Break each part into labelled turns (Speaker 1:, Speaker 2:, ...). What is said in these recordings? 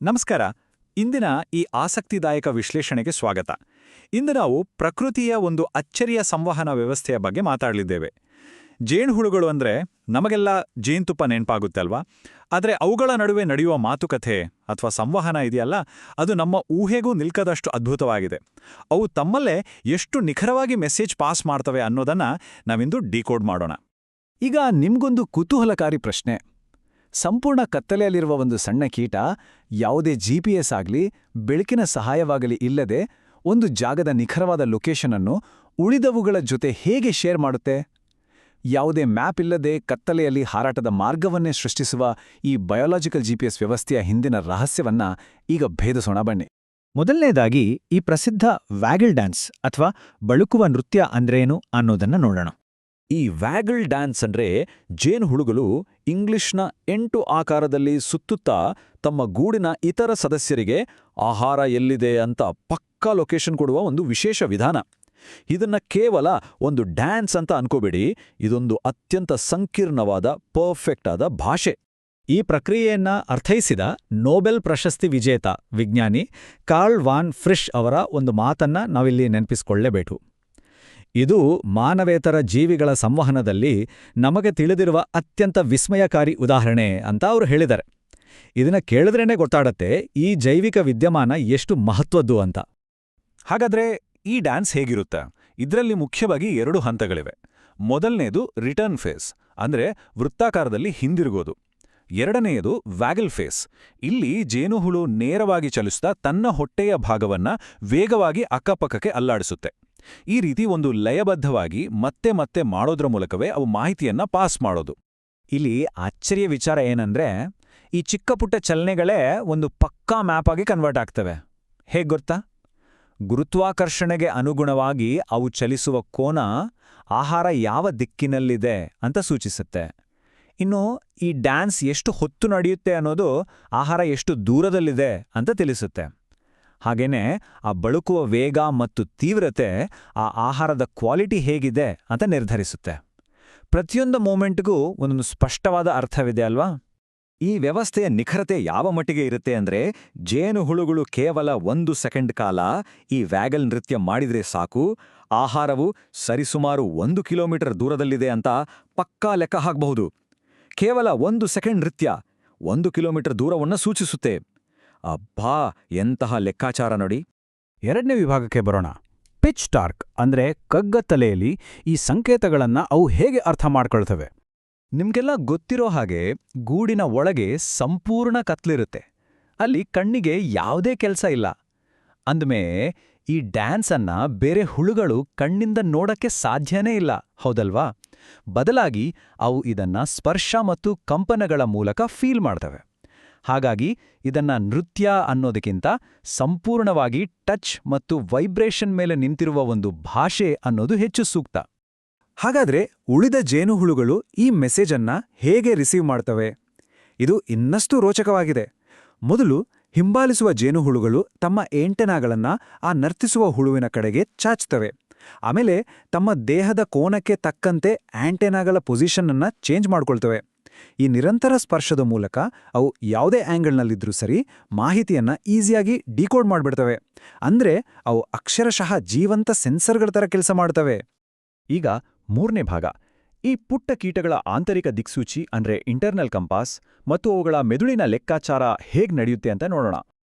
Speaker 1: ನಮಸ್ಕಾರ. ಇಂದಿನ ಈ ಆಸಕ್ತಿದಾಯಕ ವಿಶ್ಲೇಷಣೆಗೆ ಸ್ವಾಗತ. ಇಂದು ನಾವು ಪ್ರಕೃತಿಯ ಒಂದು ಅಚ್ಚರಿಯ ಸಂವಹನ ವ್ಯವಸ್ಥೆಯ ಬಗ್ಗೆ ಮಾತಾಡಲಿದ್ದೇವೆ. ಜೇನುಹುಳುಗಳು ಅಂದ್ರೆ ನಮಗೆಲ್ಲ ಜೇನುತುಪ್ಪ ನೆನಪಾಗುತ್ತೆ ಅಲ್ವಾ? ಆದರೆ ಅವುಗಳ ನಡುವೆ ನಡೆಯುವ ಮಾತುಕತೆ ಅಥವಾ ಸಂವಹನ ಇದೆಯಲ್ಲ, ಅದು ನಮ್ಮ ಊಹೆಗೂ ನಿಲ್ಕದಷ್ಟು ಅದ್ಭುತವಾಗಿದೆ. ಅವು ತಮ್ಮಲ್ಲೇ ಎಷ್ಟು ನಿಖರವಾಗಿ ಮೆಸೇಜ್ ಪಾಸ್ ಮಾಡ್ತವೆ ಅನ್ನೋದನ್ನ ನಾವಿಂದು ಡಿಕೋಡ್ ಮಾಡೋಣ.
Speaker 2: ಈಗ ನಿಮ್ಗೊಂದು ಕುತೂಹಲಕಾರಿ ಪ್ರಶ್ನೆ. ಸಂಪೂರ್ಣ ಕತ್ತಲೆಯಲ್ಲಿರುವ ಒಂದು ಸಣ್ಣ ಕೀಟ ಯಾವುದೇ GPS ಆಗಲಿ ಬೆಳಕಿನ ಸಹಾಯವಾಗಲಿ ಇಲ್ಲದೆ ಒಂದು ಜಾಗದ ನಿಖರವಾದ ಲೊಕೇಶನ್ ಅನ್ನು ಉಳಿದವುಗಳ ಜೊತೆ ಹೇಗೆ ಶೇರ್ ಮಾಡುತ್ತೆ? ಯಾವುದೇ ಮ್ಯಾಪ್ ಇಲ್ಲದೆ ಕತ್ತಲೆಯಲ್ಲಿ ಹಾರಾಟದ ಮಾರ್ಗವನ್ನೇ ಸೃಷ್ಟಿಸುವ ಈ ಬಯೋಲಾಜಿಕಲ್ GPS ವ್ಯವಸ್ಥೆಯ ಹಿಂದಿನ ರಹಸ್ಯವನ್ನ ಈಗ ಭೇದಿಸೋಣ ಬನ್ನಿ.
Speaker 3: ಮೊದಲನೇದಾಗಿ ಈ ಪ್ರಸಿದ್ಧ ವ್ಯಾಗಲ್ ಡ್ಯಾನ್ಸ್ ಅಥವಾ ಬಳುಕುವ ನೃತ್ಯ ಅಂದ್ರೇನು ಅನ್ನೋದನ್ನ ನೋಡೋಣ.
Speaker 1: ಈ ವ್ಯಾಗಲ್ ಡ್ಯಾನ್ಸ್ ಅಂದ್ರೆ ಜೇನುಹುಳುಗಳು ಇಂಗ್ಲಿಷ್ನ 8 ಆಕಾರದಲ್ಲಿ ಸುತ್ತುತ್ತಾ ತಮ್ಮ ಗೂಡಿನ ಇತರ ಸದಸ್ಯರಿಗೆ ಆಹಾರ ಎಲ್ಲಿದೆ ಅಂತ ಪಕ್ಕಾ ಲೊಕೇಶನ್ ಕೊಡುವ ಒಂದು ವಿಶೇಷ ವಿಧಾನ. ಇದನ್ನ ಕೇವಲ ಒಂದು ಡ್ಯಾನ್ಸ್ ಅಂತ ಅನ್ಕೋಬೇಡಿ, ಇದೊಂದು ಅತ್ಯಂತ ಸಂಕೀರ್ಣವಾದ ಪರ್ಫೆಕ್ಟ್ ಆದ ಭಾಷೆ.
Speaker 3: ಈ ಪ್ರಕ್ರಿಯೆಯನ್ನ ಅರ್ಥೈಸಿದ ನೊಬೆಲ್ ಪ್ರಶಸ್ತಿ ವಿಜೇತ ವಿಜ್ಞಾನಿ ಕಾರ್ಲ್ ವಾನ್ ಫ್ರಿಶ್ ಅವರ ಒಂದು ಮಾತನ್ನ ನಾವಿಲ್ಲಿ ನೆನಪಿಸಿಕೊಳ್ಳಲೇಬೇಕು. ಇದು ಮಾನವೇತರ ಜೀವಿಗಳ ಸಂವಹನದಲ್ಲಿ ನಮಗೆ ತಿಳಿದಿರುವ ಅತ್ಯಂತ ವಿಸ್ಮಯಕಾರಿ ಉದಾಹರಣೆ ಅಂತ ಅವರು ಹೇಳಿದ್ದಾರೆ. ಇದನ್ನ ಕೇಳಿದ್ರೇನೆ ಗೊತ್ತಾಡತ್ತೆ ಈ ಜೈವಿಕ ವಿದ್ಯಮಾನ ಎಷ್ಟು ಮಹತ್ವದ್ದು ಅಂತ.
Speaker 1: ಹಾಗಾದ್ರೆ ಈ ಡ್ಯಾನ್ಸ್ ಹೇಗಿರುತ್ತೆ? ಇದರಲ್ಲಿ ಮುಖ್ಯವಾಗಿ 2 ಹಂತಗಳಿವೆ. ಮೊದಲನೇದು ರಿಟರ್ನ್ ಫೇಸ್, ಅಂದ್ರೆ ವೃತ್ತಾಕಾರದಲ್ಲಿ ಹಿಂದಿರುಗೋದು. ಎರಡನೆಯದು ವ್ಯಾಗಲ್ ಫೇಸ್. ಇಲ್ಲಿ ಜೇನುಹುಳು ನೇರವಾಗಿ ಚಲಿಸ್ತಾ ತನ್ನ ಹೊಟ್ಟೆಯ ಭಾಗವನ್ನ ವೇಗವಾಗಿ ಅಕ್ಕಪಕ್ಕಕ್ಕೆ ಅಲ್ಲಾಡಿಸುತ್ತೆ. ಈ ರೀತಿ ಒಂದು ಲಯಬದ್ಧವಾಗಿ ಮತ್ತೆ ಮತ್ತೆ ಮಾಡೋದ್ರ ಮೂಲಕವೇ ಅವು ಮಾಹಿತಿಯನ್ನ ಪಾಸ್ ಮಾಡೋದು.
Speaker 2: ಇಲ್ಲಿ ಆಶ್ಚರ್ಯ ವಿಚಾರ ಏನಂದ್ರೆ, ಈ ಚಿಕ್ಕ ಪುಟ್ಟ ಚಲನೆಗಳೇ ಒಂದು ಪಕ್ಕಾ ಮ್ಯಾಪ್ ಆಗಿ ಕನ್ವರ್ಟ್ ಆಗ್ತವೆ. ಹೇಗ್ ಗೊತ್ತಾ? ಗುರುತ್ವಾಕರ್ಷಣೆಗೆ ಅನುಗುಣವಾಗಿ ಅವು ಚಲಿಸುವ ಕೋನ ಆಹಾರ ಯಾವ ದಿಕ್ಕಿನಲ್ಲಿದೆ ಅಂತ ಸೂಚಿಸುತ್ತೆ. ಇನ್ನು ಈ ಡ್ಯಾನ್ಸ್ ಎಷ್ಟು ಹೊತ್ತು ನಡೆಯುತ್ತೆ ಅನ್ನೋದು ಆಹಾರ ಎಷ್ಟು ದೂರದಲ್ಲಿದೆ ಅಂತ ತಿಳಿಸುತ್ತೆ. ಹಾಗೇನೆ ಆ ಬಳುಕುವ ವೇಗ ಮತ್ತು ತೀವ್ರತೆ ಆ ಆಹಾರದ ಕ್ವಾಲಿಟಿ ಹೇಗಿದೆ ಅಂತ ನಿರ್ಧರಿಸುತ್ತೆ. ಪ್ರತಿಯೊಂದು ಮೂಮೆಂಟ್ಗೂ ಒಂದೊಂದು ಸ್ಪಷ್ಟವಾದ ಅರ್ಥವಿದೆ ಅಲ್ವಾ?
Speaker 1: ಈ ವ್ಯವಸ್ಥೆಯ ನಿಖರತೆ ಯಾವ ಮಟ್ಟಿಗೆ ಇರುತ್ತೆ ಅಂದ್ರೆ, ಜೇನುಹುಳುಗಳು ಕೇವಲ 1 ಸೆಕೆಂಡ್ ಕಾಲ ಈ ವ್ಯಾಗಲ್ ನೃತ್ಯ ಮಾಡಿದ್ರೆ ಸಾಕು, ಆಹಾರವು ಸರಿಸುಮಾರು 1 ಕಿಲೋಮೀಟರ್ ದೂರದಲ್ಲಿದೆ ಅಂತ ಪಕ್ಕಾ ಲೆಕ್ಕ ಹಾಕಬಹುದು. ಕೇವಲ 1 ಸೆಕೆಂಡ್ ನೃತ್ಯ 1 ಕಿಲೋಮೀಟರ್ ದೂರವನ್ನ ಸೂಚಿಸುತ್ತೆ. ಅಬ್ಬಾ, ಎಂತಹ ಲೆಕ್ಕಾಚಾರ ನೋಡಿ.
Speaker 2: ಎರಡನೇ ವಿಭಾಗಕ್ಕೆ ಬರೋಣ. ಪಿಚ್ ಡಾರ್ಕ್ ಅಂದ್ರೆ ಕಗ್ಗತ್ತಲೆಯಲ್ಲಿ ಈ ಸಂಕೇತಗಳನ್ನ ಅವು ಹೇಗೆ ಅರ್ಥ ಮಾಡ್ಕೊಳ್ತವೆ?
Speaker 1: ನಿಮ್ಗೆಲ್ಲ ಗೊತ್ತಿರೋ ಹಾಗೆ ಗೂಡಿನ ಒಳಗೆ ಸಂಪೂರ್ಣ ಕತ್ಲಿರುತ್ತೆ. ಅಲ್ಲಿ ಕಣ್ಣಿಗೆ ಯಾವುದೇ ಕೆಲಸ ಇಲ್ಲ. ಅಂದ್ಮೇ ಈ ಡ್ಯಾನ್ಸ್ ಅನ್ನ ಬೇರೆ ಹುಳುಗಳು ಕಣ್ಣಿಂದ ನೋಡಕ್ಕೆ ಸಾಧ್ಯನೇ ಇಲ್ಲ, ಹೌದಲ್ವಾ? ಬದಲಾಗಿ ಅವು ಇದನ್ನ ಸ್ಪರ್ಶ ಮತ್ತು ಕಂಪನಗಳ ಮೂಲಕ ಫೀಲ್ ಮಾಡ್ತವೆ. ಹಾಗಾಗಿ ಇದನ್ನ ನೃತ್ಯ ಅನ್ನೋದಕ್ಕಿಂತ ಸಂಪೂರ್ಣವಾಗಿ ಟಚ್ ಮತ್ತು ವೈಬ್ರೇಷನ್ ಮೇಲೆ ನಿಂತಿರುವ ಒಂದು ಭಾಷೆ ಅನ್ನೋದು ಹೆಚ್ಚು ಸೂಕ್ತ.
Speaker 2: ಹಾಗಾದ್ರೆ ಉಳಿದ ಜೇನುಹುಳುಗಳು ಈ ಮೆಸೇಜನ್ನ ಹೇಗೆ ರಿಸೀವ್ ಮಾಡ್ತವೆ? ಇದು ಇನ್ನಷ್ಟು ರೋಚಕವಾಗಿದೆ. ಮೊದಲು ಹಿಂಬಾಲಿಸುವ ಜೇನುಹುಳುಗಳು ತಮ್ಮ ಏಂಟೆನಾಗಳನ್ನ ಆ ನರ್ತಿಸುವ ಹುಳುವಿನ ಕಡೆಗೆ ಚಾಚ್ತವೆ. ಆಮೇಲೆ ತಮ್ಮ ದೇಹದ ಕೋನಕ್ಕೆ ತಕ್ಕಂತೆ ಆಂಟೆನಾಗಳ ಪೊಸಿಷನ್ ಅನ್ನ ಚೇಂಜ್ ಮಾಡ್ಕೊಳ್ತವೆ. ಈ ನಿರಂತರ ಸ್ಪರ್ಶದ ಮೂಲಕ ಅವು ಯಾವುದೇ ಆಂಗಲ್ನಲ್ಲಿದ್ರೂ ಸರಿ ಮಾಹಿತಿಯನ್ನ ಈಸಿಯಾಗಿ ಡಿಕೋಡ್ ಮಾಡ್ಬಿಡ್ತವೆ. ಅಂದ್ರೆ ಅವು ಅಕ್ಷರಶಃ ಜೀವಂತ ಸೆನ್ಸರ್ಗಳ ಥರ ಕೆಲಸ ಮಾಡ್ತವೆ.
Speaker 1: ಈಗ 3ನೇ ಭಾಗ, ಈ ಪುಟ್ಟ ಕೀಟಗಳ ಆಂತರಿಕ ದಿಕ್ಸೂಚಿ ಅಂದ್ರೆ ಇಂಟರ್ನಲ್ ಕಂಪಾಸ್ ಮತ್ತು ಅವುಗಳ ಮೆದುಳಿನ ಲೆಕ್ಕಾಚಾರ ಹೇಗ್ ನಡೆಯುತ್ತೆ ಅಂತ ನೋಡೋಣ.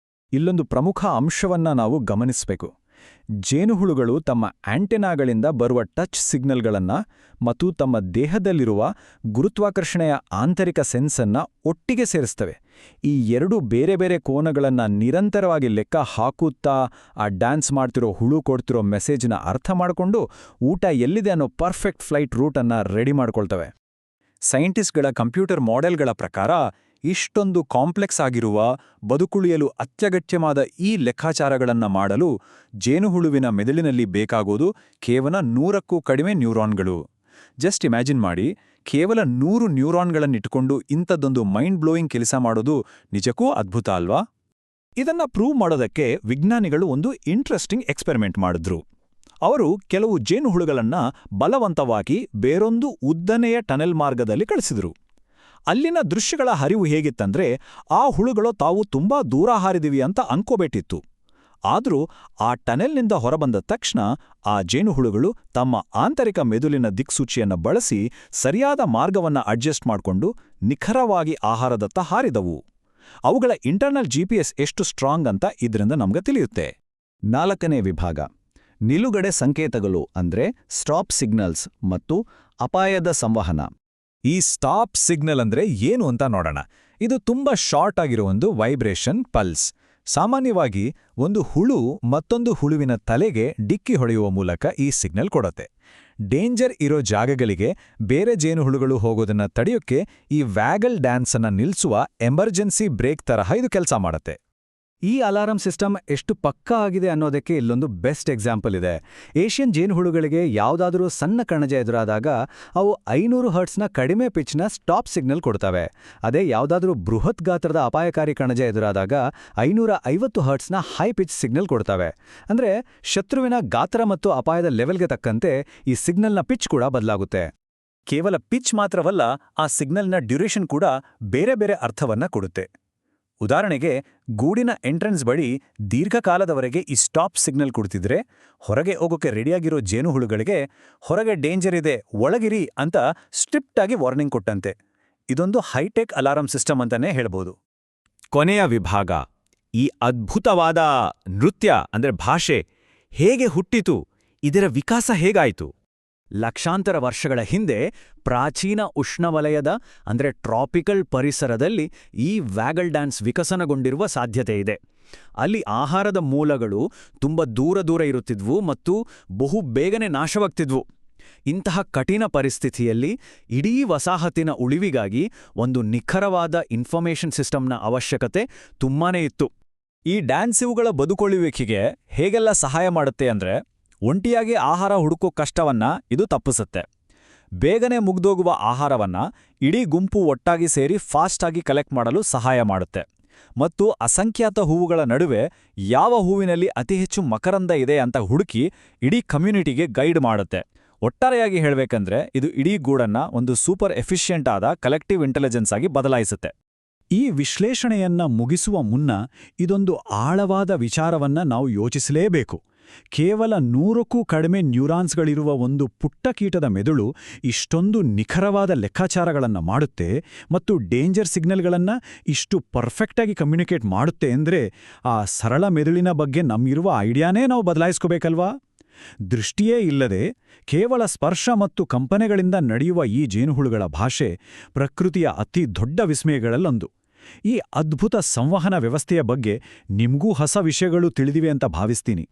Speaker 1: ಇಲ್ಲೊಂದು ಪ್ರಮುಖ ಅಂಶವನ್ನ ನಾವು ಗಮನಿಸಬೇಕು. ಜೇನುಹುಳುಗಳು ತಮ್ಮ ಆಂಟೆನಾಗಳಿಂದ ಬರುವ ಟಚ್ ಸಿಗ್ನಲ್ಗಳನ್ನ ಮತ್ತು ತಮ್ಮ ದೇಹದಲ್ಲಿರುವ ಗುರುತ್ವಾಕರ್ಷಣೆಯ ಆಂತರಿಕ ಸೆನ್ಸನ್ನ ಒಟ್ಟಿಗೆ ಸೇರಿಸ್ತವೆ. ಈ 2 ಬೇರೆ ಬೇರೆ ಕೋನಗಳನ್ನ ನಿರಂತರವಾಗಿ ಲೆಕ್ಕ ಹಾಕುತ್ತಾ ಆ ಡ್ಯಾನ್ಸ್ ಮಾಡ್ತಿರೋ ಹುಳು ಕೊಡ್ತಿರೋ ಮೆಸೇಜ್ನ ಅರ್ಥ ಮಾಡಿಕೊಂಡು ಊಟ ಎಲ್ಲಿದೆ ಅನ್ನೋ ಪರ್ಫೆಕ್ಟ್ ಫ್ಲೈಟ್ ರೂಟ್ ಅನ್ನ ರೆಡಿ ಮಾಡ್ಕೊಳ್ತವೆ. ಸೈಂಟಿಸ್ಟ್ಗಳ ಕಂಪ್ಯೂಟರ್ ಮಾಡೆಲ್ಗಳ ಪ್ರಕಾರ ಇಷ್ಟೊಂದು ಕಾಂಪ್ಲೆಕ್ಸ್ ಆಗಿರುವ, ಬದುಕುಳಿಯಲು ಅತ್ಯಗತ್ಯವಾದ ಈ ಲೆಕ್ಕಾಚಾರಗಳನ್ನ ಮಾಡಲು ಜೇನುಹುಳುವಿನ ಮೆದುಳಿನಲ್ಲಿ ಬೇಕಾಗೋದು ಕೇವಲ 100ಕ್ಕೂ ಕಡಿಮೆ ನ್ಯೂರಾನ್ಗಳು. ಜಸ್ಟ್ ಇಮ್ಯಾಜಿನ್ ಮಾಡಿ, ಕೇವಲ 100 ನ್ಯೂರಾನ್ಗಳನ್ನಿಟ್ಟುಕೊಂಡು ಇಂಥದ್ದೊಂದು ಮೈಂಡ್ ಬ್ಲೋಯಿಂಗ್ ಕೆಲಸ ಮಾಡೋದು ನಿಜಕ್ಕೂ ಅದ್ಭುತ ಅಲ್ವಾ? ಇದನ್ನ ಪ್ರೂವ್ ಮಾಡೋದಕ್ಕೆ ವಿಜ್ಞಾನಿಗಳು ಒಂದು ಇಂಟ್ರೆಸ್ಟಿಂಗ್ ಎಕ್ಸ್ಪೆರಿಮೆಂಟ್ ಮಾಡಿದ್ರು. ಅವರು ಕೆಲವು ಜೇನುಹುಳುಗಳನ್ನ ಬಲವಂತವಾಗಿ ಬೇರೊಂದು ಉದ್ದನೆಯ ಟನೆಲ್ ಮಾರ್ಗದಲ್ಲಿ ಕಳಿಸಿದ್ರು. ಅಲ್ಲಿನ ದೃಶ್ಯಗಳ ಹರಿವು ಹೇಗಿತ್ತಂದ್ರೆ ಆ ಹುಳುಗಳು ತಾವು ತುಂಬಾ ದೂರ ಹಾರಿದಿವಿ ಅಂತ ಅನ್ಕೋಬೇಟಿತ್ತು. ಆದರೂ ಆ ಟನೆಲ್ನಿಂದ ಹೊರಬಂದ ತಕ್ಷಣ ಆ ಜೇನುಹುಳುಗಳು ತಮ್ಮ ಆಂತರಿಕ ಮೆದುಳಿನ ದಿಕ್ಸೂಚಿಯನ್ನ ಬಳಸಿ ಸರಿಯಾದ ಮಾರ್ಗವನ್ನ ಅಡ್ಜಸ್ಟ್ ಮಾಡಿಕೊಂಡು ನಿಖರವಾಗಿ ಆಹಾರದತ್ತ ಹಾರಿದವು. ಅವುಗಳ ಇಂಟರ್ನಲ್ GPS ಎಷ್ಟು ಸ್ಟ್ರಾಂಗ್ ಅಂತ ಇದರಿಂದ ನಮ್ಗೆ ತಿಳಿಯುತ್ತೆ. 4ನೇ ವಿಭಾಗ ನಿಲುಗಡೆ ಸಂಕೇತಗಳು ಅಂದ್ರೆ ಸ್ಟಾಪ್ ಸಿಗ್ನಲ್ಸ್ ಮತ್ತು ಅಪಾಯದ ಸಂವಹನ.
Speaker 2: ಈ ಸ್ಟಾಪ್ ಸಿಗ್ನಲ್ ಅಂದ್ರೆ ಏನು ಅಂತ ನೋಡೋಣ. ಇದು ತುಂಬಾ ಶಾರ್ಟ್ ಆಗಿರೋ ಒಂದು ವೈಬ್ರೇಷನ್ ಪಲ್ಸ್. ಸಾಮಾನ್ಯವಾಗಿ ಒಂದು ಹುಳು ಮತ್ತೊಂದು ಹುಳುವಿನ ತಲೆಗೆ ಡಿಕ್ಕಿ ಹೊಡೆಯುವ ಮೂಲಕ ಈ ಸಿಗ್ನಲ್ ಕೊಡುತ್ತೆ. ಡೇಂಜರ್ ಇರೋ ಜಾಗಗಳಿಗೆ ಬೇರೆ ಜೇನುಹುಳುಗಳು ಹೋಗೋದನ್ನ ತಡೆಯೋಕ್ಕೆ ಈ ವ್ಯಾಗಲ್ ಡ್ಯಾನ್ಸ್ ಅನ್ನ ನಿಲ್ಸುವ ಎಮರ್ಜೆನ್ಸಿ ಬ್ರೇಕ್ ತರಹ ಇದು ಕೆಲಸ ಮಾಡುತ್ತೆ.
Speaker 3: ಈ ಅಲಾರಂ ಸಿಸ್ಟಮ್ ಎಷ್ಟು ಪಕ್ಕಾ ಆಗಿದೆ ಅನ್ನೋದಕ್ಕೆ ಇಲ್ಲೊಂದು ಬೆಸ್ಟ್ ಎಕ್ಸಾಂಪಲ್ ಇದೆ. ಏಷ್ಯನ್ ಜೇನುಹುಳುಗಳಿಗೆ ಯಾವುದಾದರೂ ಸಣ್ಣ ಕಣಜ ಎದುರಾದಾಗ ಅವು 500 ಹರ್ಟ್ಸ್ನ ಕಡಿಮೆ ಪಿಚ್ನ ಸ್ಟಾಪ್ ಸಿಗ್ನಲ್ ಕೊಡ್ತವೆ. ಅದೇ ಯಾವುದಾದ್ರೂ ಬೃಹತ್ ಗಾತ್ರದ ಅಪಾಯಕಾರಿ ಕಣಜ ಎದುರಾದಾಗ 550 ಹರ್ಟ್ಸ್ನ ಹೈ ಪಿಚ್ ಸಿಗ್ನಲ್ ಕೊಡ್ತವೆ. ಅಂದ್ರೆ ಶತ್ರುವಿನ ಗಾತ್ರ ಮತ್ತು ಅಪಾಯದ ಲೆವೆಲ್ಗೆ ತಕ್ಕಂತೆ ಈ ಸಿಗ್ನಲ್ನ ಪಿಚ್ ಕೂಡ ಬದಲಾಗುತ್ತೆ.
Speaker 1: ಕೇವಲ ಪಿಚ್ ಮಾತ್ರವಲ್ಲ, ಆ ಸಿಗ್ನಲ್ನ ಡ್ಯೂರೇಷನ್ ಕೂಡ ಬೇರೆ ಬೇರೆ ಅರ್ಥವನ್ನ ಕೊಡುತ್ತೆ. ಉದಾಹರಣೆಗೆ, ಗೂಡಿನ ಎಂಟ್ರೆನ್ಸ್ ಬಳಿ ದೀರ್ಘಕಾಲದವರೆಗೆ ಈ ಸ್ಟಾಪ್ ಸಿಗ್ನಲ್ ಕೊಡ್ತಿದ್ರೆ ಹೊರಗೆ ಹೋಗೋಕೆ ರೆಡಿಯಾಗಿರೋ ಜೇನುಹುಳುಗಳಿಗೆ ಹೊರಗೆ ಡೇಂಜರ್ ಇದೆ, ಒಳಗಿರಿ ಅಂತ ಸ್ಟ್ರಿಕ್ಟ್ ಆಗಿ ವಾರ್ನಿಂಗ್ ಕೊಟ್ಟಂತೆ. ಇದೊಂದು ಹೈಟೆಕ್ ಅಲಾರಂ ಸಿಸ್ಟಮ್ ಅಂತಾನೆ ಹೇಳ್ಬೋದು.
Speaker 2: ಕೊನೆಯ ವಿಭಾಗ ಈ ಅದ್ಭುತವಾದ ನೃತ್ಯ ಅಂದ್ರೆ ಭಾಷೆ ಹೇಗೆ ಹುಟ್ಟಿತು, ಇದರ ವಿಕಾಸ ಹೇಗಾಯಿತು?
Speaker 3: ಲಕ್ಷಾಂತರ ವರ್ಷಗಳ ಹಿಂದೆ ಪ್ರಾಚೀನ ಉಷ್ಣವಲಯದ ಅಂದ್ರೆ ಟ್ರಾಪಿಕಲ್ ಪರಿಸರದಲ್ಲಿ ಈ ವ್ಯಾಗಲ್ ಡ್ಯಾನ್ಸ್ ವಿಕಸನಗೊಂಡಿರುವ ಸಾಧ್ಯತೆ ಇದೆ. ಅಲ್ಲಿ ಆಹಾರದ ಮೂಲಗಳು ತುಂಬ ದೂರ ಇರುತ್ತಿದ್ವು ಮತ್ತು ಬಹು ಬೇಗನೆ ನಾಶವಾಗ್ತಿದ್ವು. ಇಂತಹ ಕಠಿಣ ಪರಿಸ್ಥಿತಿಯಲ್ಲಿ ಇಡೀ ವಸಾಹತಿನ ಉಳಿವಿಗಾಗಿ ಒಂದು ನಿಖರವಾದ ಇನ್ಫಾರ್ಮೇಷನ್ ಸಿಸ್ಟಮ್ನ ಅವಶ್ಯಕತೆ ತುಂಬಾನೇ ಇತ್ತು.
Speaker 2: ಈ ಡ್ಯಾನ್ಸ್ ಇವುಗಳ ಬದುಕೊಳ್ಳುವಿಕೆಗೆ ಹೇಗೆಲ್ಲ ಸಹಾಯ ಮಾಡುತ್ತೆ ಅಂದ್ರೆ, ಒಂಟಿಯಾಗಿ ಆಹಾರ ಹುಡುಕೋ ಕಷ್ಟವನ್ನ ಇದು ತಪ್ಪಿಸುತ್ತೆ. ಬೇಗನೆ ಮುಗ್ದೋಗುವ ಆಹಾರವನ್ನ ಇಡೀ ಗುಂಪು ಒಟ್ಟಾಗಿ ಸೇರಿ ಫಾಸ್ಟಾಗಿ ಕಲೆಕ್ಟ್ ಮಾಡಲು ಸಹಾಯ ಮಾಡುತ್ತೆ. ಮತ್ತು ಅಸಂಖ್ಯಾತ ಹೂವುಗಳ ನಡುವೆ ಯಾವ ಹೂವಿನಲ್ಲಿ ಅತಿ ಹೆಚ್ಚು ಮಕರಂದ ಇದೆ ಅಂತ ಹುಡುಕಿ ಇಡೀ ಕಮ್ಯುನಿಟಿಗೆ ಗೈಡ್ ಮಾಡುತ್ತೆ. ಒಟ್ಟಾರೆಯಾಗಿ ಹೇಳಬೇಕಂದ್ರೆ ಇದು ಇಡೀ ಗೂಡನ್ನ ಒಂದು ಸೂಪರ್ ಎಫಿಷಿಯೆಂಟ್ ಆದ ಕಲೆಕ್ಟಿವ್ ಇಂಟೆಲಿಜೆನ್ಸ್ ಆಗಿ ಬದಲಾಯಿಸುತ್ತೆ.
Speaker 1: ಈ ವಿಶ್ಲೇಷಣೆಯನ್ನ ಮುಗಿಸುವ ಮುನ್ನ ಇದೊಂದು ಆಳವಾದ ವಿಚಾರವನ್ನ ನಾವು ಯೋಚಿಸಲೇಬೇಕು. ಕೇವಲ 100ಕ್ಕೂ ಕಡಿಮೆ ನ್ಯೂರಾನ್ಸ್ಗಳಿರುವ ಒಂದು ಪುಟ್ಟ ಕೀಟದ ಮೆದುಳು ಇಷ್ಟೊಂದು ನಿಖರವಾದ ಲೆಕ್ಕಾಚಾರಗಳನ್ನು ಮಾಡುತ್ತೆ ಮತ್ತು ಡೇಂಜರ್ ಸಿಗ್ನಲ್ಗಳನ್ನು ಇಷ್ಟು ಪರ್ಫೆಕ್ಟಾಗಿ ಕಮ್ಯುನಿಕೇಟ್ ಮಾಡುತ್ತೆ ಅಂದರೆ ಆ ಸರಳ ಮೆದುಳಿನ ಬಗ್ಗೆ ನಮ್ಮಿರುವ ಐಡಿಯಾನೇ ನಾವು ಬದಲಾಯಿಸ್ಕೋಬೇಕಲ್ವಾ? ದೃಷ್ಟಿಯೇ ಇಲ್ಲದೆ ಕೇವಲ ಸ್ಪರ್ಶ ಮತ್ತು ಕಂಪನೆಗಳಿಂದ ನಡೆಯುವ ಈ ಜೇನುಹುಳುಗಳ ಭಾಷೆ ಪ್ರಕೃತಿಯ ಅತಿ ದೊಡ್ಡ ವಿಸ್ಮಯಗಳಲ್ಲೊಂದು. ಈ ಅದ್ಭುತ ಸಂವಹನ ವ್ಯವಸ್ಥೆಯ ಬಗ್ಗೆ ನಿಮ್ಗೂ ಹೊಸ ವಿಷಯಗಳು ತಿಳಿದಿವೆ ಅಂತ ಭಾವಿಸ್ತೀನಿ.